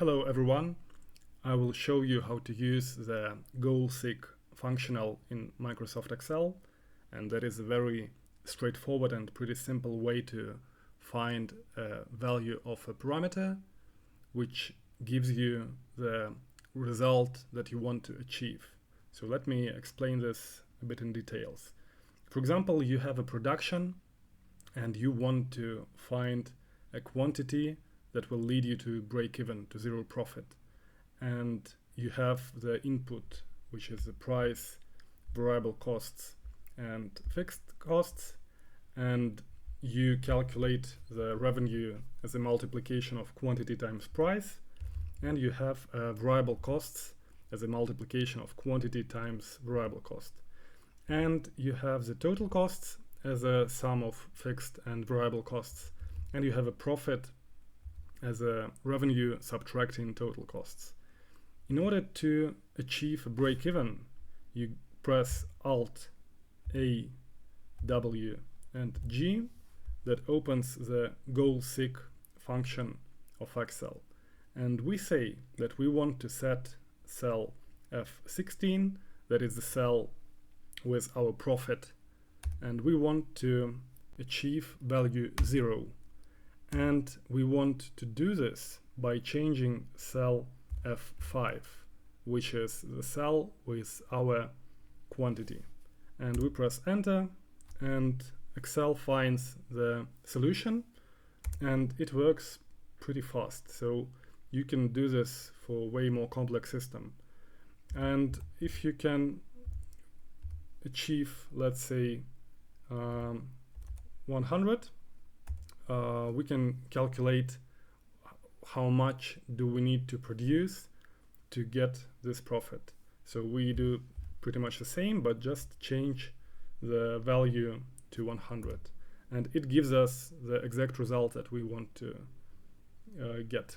Hello everyone, I will show you how to use the goal-seek functional in Microsoft Excel, and that is a very straightforward and pretty simple way to find a value of a parameter which gives you the result that you want to achieve. So let me explain this a bit in details. For example, you have a production and you want to find a quantity that will lead you to break even, to zero profit. And you have the input, which is the price, variable costs, and fixed costs. And you calculate the revenue as a multiplication of quantity times price. And you have variable costs as a multiplication of quantity times variable cost. And you have the total costs as a sum of fixed and variable costs. And you have a profit as a revenue subtracting total costs. In order to achieve a break-even, you press Alt, A, W, and G. That opens the goal-seek function of Excel. And we say that we want to set cell F16, that is the cell with our profit, and we want to achieve value 0. And we want to do this by changing cell F5, which is the cell with our quantity. And we press enter, and Excel finds the solution, and it works pretty fast. So you can do this for a way more complex system. And if you can achieve, let's say, 100, we can calculate how much do we need to produce to get this profit. So we do pretty much the same, but just change the value to 100. And it gives us the exact result that we want to get.